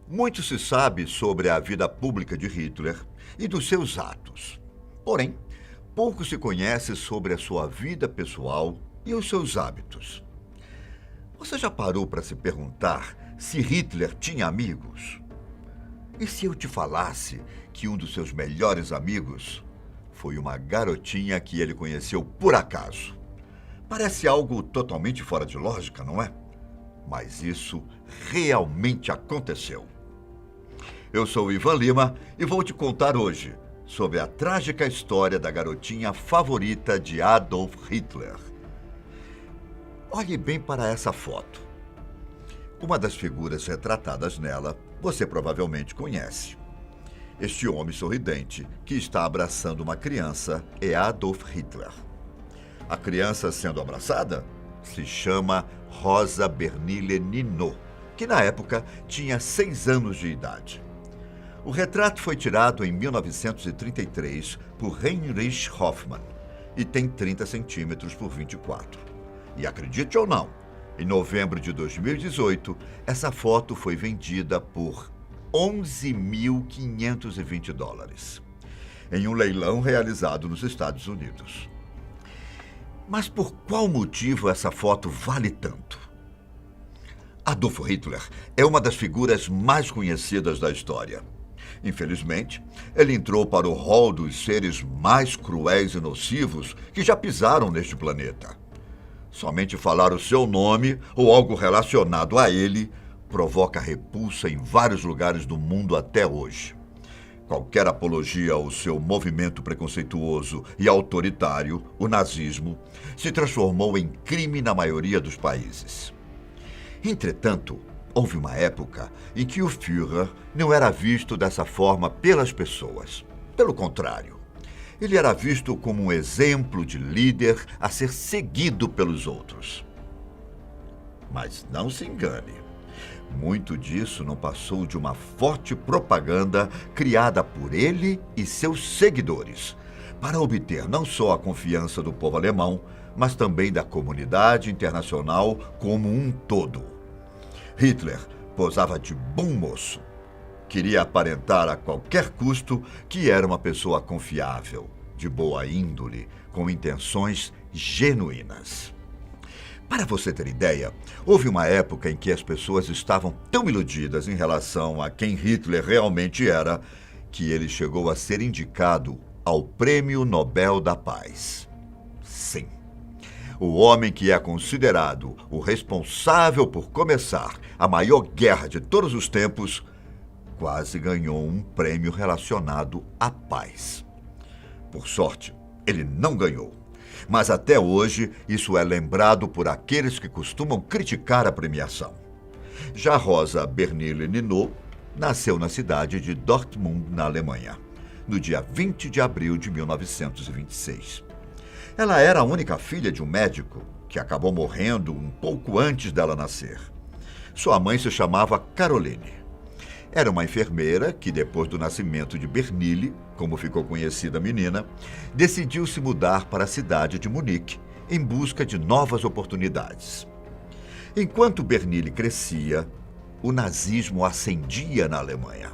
Muito se sabe sobre a vida pública de Hitler e dos seus atos. Porém, pouco se conhece sobre a sua vida pessoal e os seus hábitos. Você já parou para se perguntar se Hitler tinha amigos? E se eu te falasse que um dos seus melhores amigos foi uma garotinha que ele conheceu por acaso? Parece algo totalmente fora de lógica, não é? Mas isso realmente aconteceu. Eu sou o Ivan Lima e vou te contar hoje sobre a trágica história da garotinha favorita de Adolf Hitler. Olhe bem para essa foto. Uma das figuras retratadas nela você provavelmente conhece. Este homem sorridente que está abraçando uma criança é Adolf Hitler. A criança sendo abraçada se chama Rosa Bernille Ninot, que na época tinha 6 anos de idade. O retrato foi tirado em 1933 por Heinrich Hoffmann e tem 30 centímetros por 24. E acredite ou não, em novembro de 2018, essa foto foi vendida por $11.520 em um leilão realizado nos Estados Unidos. Mas por qual motivo essa foto vale tanto? Adolf Hitler é uma das figuras mais conhecidas da história. Infelizmente, ele entrou para o rol dos seres mais cruéis e nocivos que já pisaram neste planeta. Somente falar o seu nome ou algo relacionado a ele provoca repulsa em vários lugares do mundo até hoje. Qualquer apologia ao seu movimento preconceituoso e autoritário, o nazismo, se transformou em crime na maioria dos países. Entretanto, houve uma época em que o Führer não era visto dessa forma pelas pessoas. Pelo contrário, ele era visto como um exemplo de líder a ser seguido pelos outros. Mas não se engane. Muito disso não passou de uma forte propaganda criada por ele e seus seguidores, para obter não só a confiança do povo alemão, mas também da comunidade internacional como um todo. Hitler posava de bom moço. Queria aparentar a qualquer custo que era uma pessoa confiável, de boa índole, com intenções genuínas. Para você ter ideia, houve uma época em que as pessoas estavam tão iludidas em relação a quem Hitler realmente era, que ele chegou a ser indicado ao Prêmio Nobel da Paz. Sim, o homem que é considerado o responsável por começar a maior guerra de todos os tempos, quase ganhou um prêmio relacionado à paz. Por sorte, ele não ganhou. Mas até hoje, isso é lembrado por aqueles que costumam criticar a premiação. Já Rosa Bernille Ninot nasceu na cidade de Dortmund, na Alemanha, no dia 20 de abril de 1926. Ela era a única filha de um médico que acabou morrendo um pouco antes dela nascer. Sua mãe se chamava Caroline. Era uma enfermeira que, depois do nascimento de Bernille, como ficou conhecida a menina, decidiu se mudar para a cidade de Munique em busca de novas oportunidades. Enquanto Bernille crescia, o nazismo ascendia na Alemanha.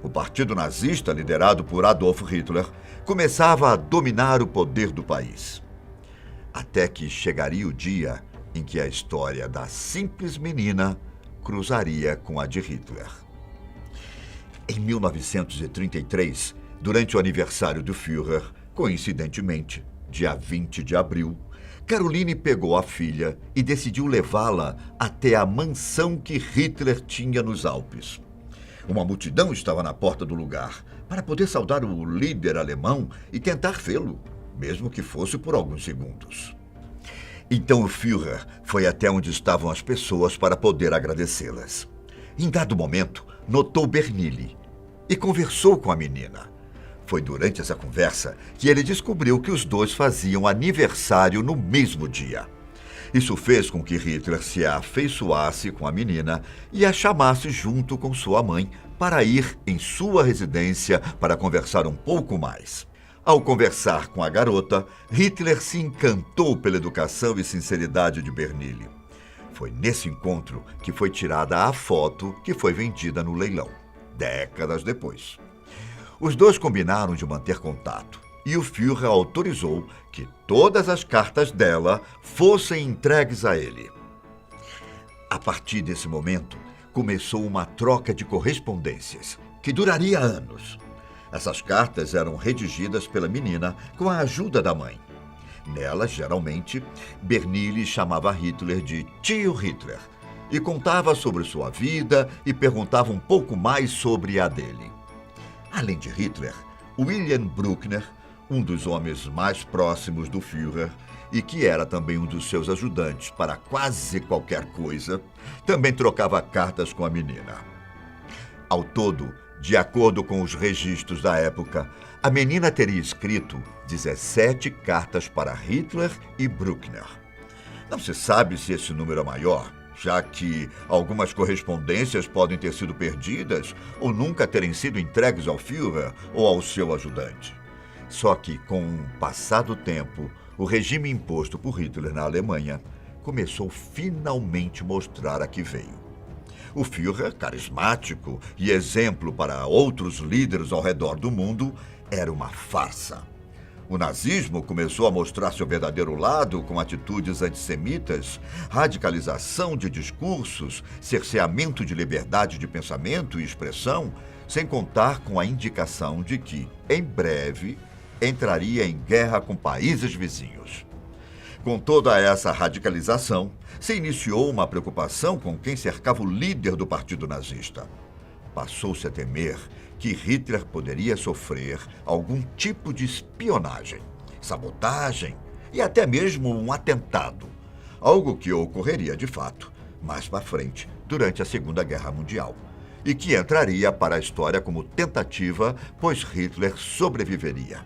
O partido nazista, liderado por Adolf Hitler, começava a dominar o poder do país. Até que chegaria o dia em que a história da simples menina cruzaria com a de Hitler. Em 1933, durante o aniversário do Führer, coincidentemente, dia 20 de abril, Caroline pegou a filha e decidiu levá-la até a mansão que Hitler tinha nos Alpes. Uma multidão estava na porta do lugar para poder saudar o líder alemão e tentar vê-lo, mesmo que fosse por alguns segundos. Então o Führer foi até onde estavam as pessoas para poder agradecê-las. Em dado momento, notou Bernille e conversou com a menina. Foi durante essa conversa que ele descobriu que os dois faziam aniversário no mesmo dia. Isso fez com que Hitler se afeiçoasse com a menina e a chamasse junto com sua mãe para ir em sua residência para conversar um pouco mais. Ao conversar com a garota, Hitler se encantou pela educação e sinceridade de Bernille. Foi nesse encontro que foi tirada a foto que foi vendida no leilão, décadas depois. Os dois combinaram de manter contato e o Führer autorizou que todas as cartas dela fossem entregues a ele. A partir desse momento, começou uma troca de correspondências, que duraria anos. Essas cartas eram redigidas pela menina com a ajuda da mãe. Nelas, geralmente, Bernini chamava Hitler de tio Hitler e contava sobre sua vida e perguntava um pouco mais sobre a dele. Além de Hitler, William Bruckner, um dos homens mais próximos do Führer e que era também um dos seus ajudantes para quase qualquer coisa, também trocava cartas com a menina. Ao todo, de acordo com os registros da época, a menina teria escrito 17 cartas para Hitler e Bruckner. Não se sabe se esse número é maior, já que algumas correspondências podem ter sido perdidas ou nunca terem sido entregues ao Führer ou ao seu ajudante. Só que, com o passar do tempo, o regime imposto por Hitler na Alemanha começou finalmente a mostrar a que veio. O Führer, carismático e exemplo para outros líderes ao redor do mundo, era uma farsa. O nazismo começou a mostrar seu verdadeiro lado com atitudes antissemitas, radicalização de discursos, cerceamento de liberdade de pensamento e expressão, sem contar com a indicação de que, em breve, entraria em guerra com países vizinhos. Com toda essa radicalização, se iniciou uma preocupação com quem cercava o líder do partido nazista. Passou-se a temer que Hitler poderia sofrer algum tipo de espionagem, sabotagem e até mesmo um atentado, algo que ocorreria de fato mais para frente, durante a Segunda Guerra Mundial, e que entraria para a história como tentativa, pois Hitler sobreviveria.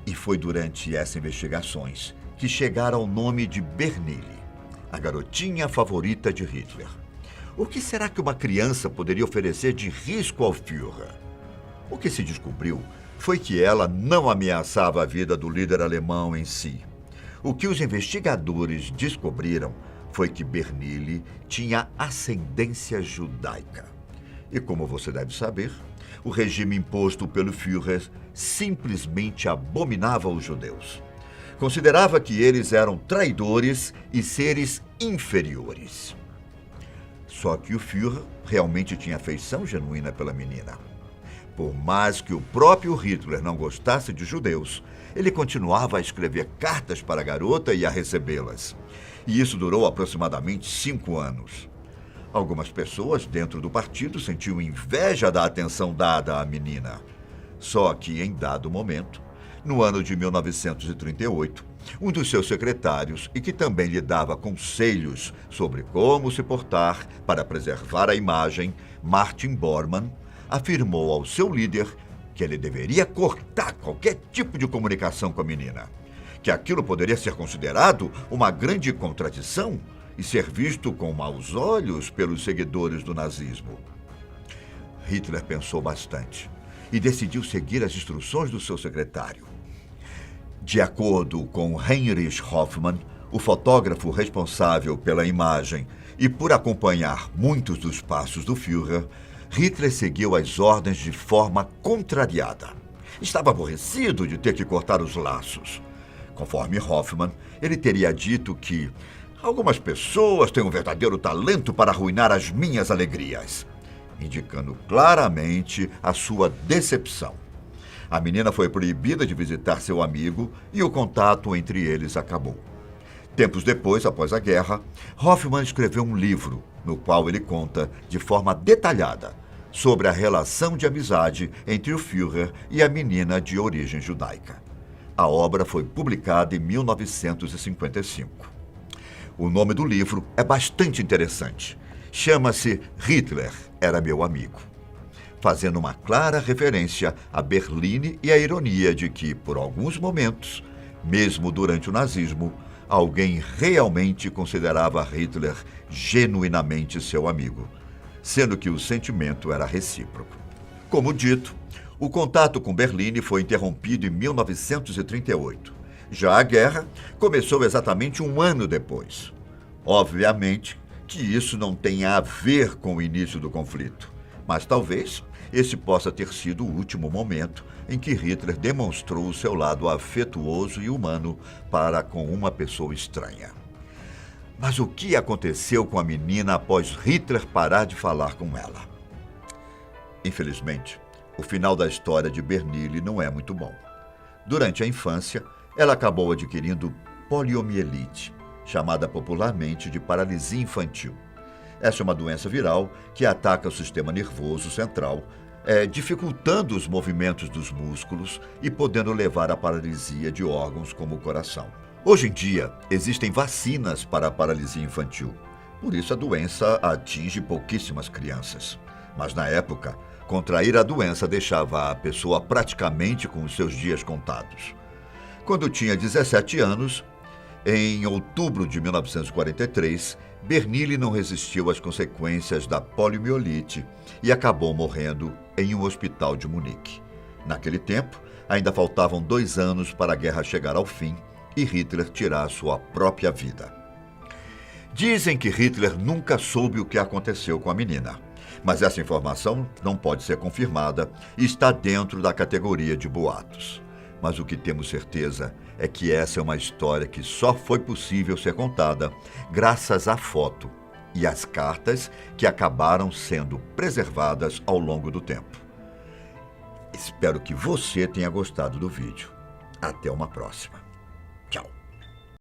E foi durante essas investigações que chegaram ao nome de Bernini, a garotinha favorita de Hitler. O que será que uma criança poderia oferecer de risco ao Führer? O que se descobriu foi que ela não ameaçava a vida do líder alemão em si. O que os investigadores descobriram foi que Bernini tinha ascendência judaica. E como você deve saber, o regime imposto pelo Führer simplesmente abominava os judeus. Considerava que eles eram traidores e seres inferiores. Só que o Führer realmente tinha afeição genuína pela menina. Por mais que o próprio Hitler não gostasse de judeus, ele continuava a escrever cartas para a garota e a recebê-las. E isso durou aproximadamente 5 anos. Algumas pessoas dentro do partido sentiam inveja da atenção dada à menina. Só que, em dado momento, no ano de 1938, um dos seus secretários, e que também lhe dava conselhos sobre como se portar para preservar a imagem, Martin Bormann, afirmou ao seu líder que ele deveria cortar qualquer tipo de comunicação com a menina, que aquilo poderia ser considerado uma grande contradição e ser visto com maus olhos pelos seguidores do nazismo. Hitler pensou bastante e decidiu seguir as instruções do seu secretário. De acordo com Heinrich Hoffmann, o fotógrafo responsável pela imagem e por acompanhar muitos dos passos do Führer, Hitler seguiu as ordens de forma contrariada. Estava aborrecido de ter que cortar os laços. Conforme Hoffmann, ele teria dito que algumas pessoas têm um verdadeiro talento para arruinar as minhas alegrias, indicando claramente a sua decepção. A menina foi proibida de visitar seu amigo e o contato entre eles acabou. Tempos depois, após a guerra, Hoffmann escreveu um livro no qual ele conta de forma detalhada sobre a relação de amizade entre o Führer e a menina de origem judaica. A obra foi publicada em 1955. O nome do livro é bastante interessante. Chama-se Hitler era meu amigo, fazendo uma clara referência a Berlim e a ironia de que, por alguns momentos, mesmo durante o nazismo, alguém realmente considerava Hitler genuinamente seu amigo, sendo que o sentimento era recíproco. Como dito, o contato com Berlim foi interrompido em 1938. Já a guerra começou exatamente um ano depois. Obviamente que isso não tem a ver com o início do conflito, mas talvez esse possa ter sido o último momento em que Hitler demonstrou o seu lado afetuoso e humano para com uma pessoa estranha. Mas o que aconteceu com a menina após Hitler parar de falar com ela? Infelizmente, o final da história de Bernille não é muito bom. Durante a infância, ela acabou adquirindo poliomielite, chamada popularmente de paralisia infantil. Essa é uma doença viral que ataca o sistema nervoso central, dificultando os movimentos dos músculos e podendo levar à paralisia de órgãos como o coração. Hoje em dia, existem vacinas para a paralisia infantil, por isso a doença atinge pouquíssimas crianças. Mas na época, contrair a doença deixava a pessoa praticamente com os seus dias contados. Quando tinha 17 anos, em outubro de 1943, Bernille não resistiu às consequências da poliomielite e acabou morrendo em um hospital de Munique. Naquele tempo, ainda faltavam 2 anos para a guerra chegar ao fim e Hitler tirar sua própria vida. Dizem que Hitler nunca soube o que aconteceu com a menina, mas essa informação não pode ser confirmada e está dentro da categoria de boatos. Mas o que temos certeza é que essa é uma história que só foi possível ser contada graças à foto e às cartas que acabaram sendo preservadas ao longo do tempo. Espero que você tenha gostado do vídeo. Até uma próxima.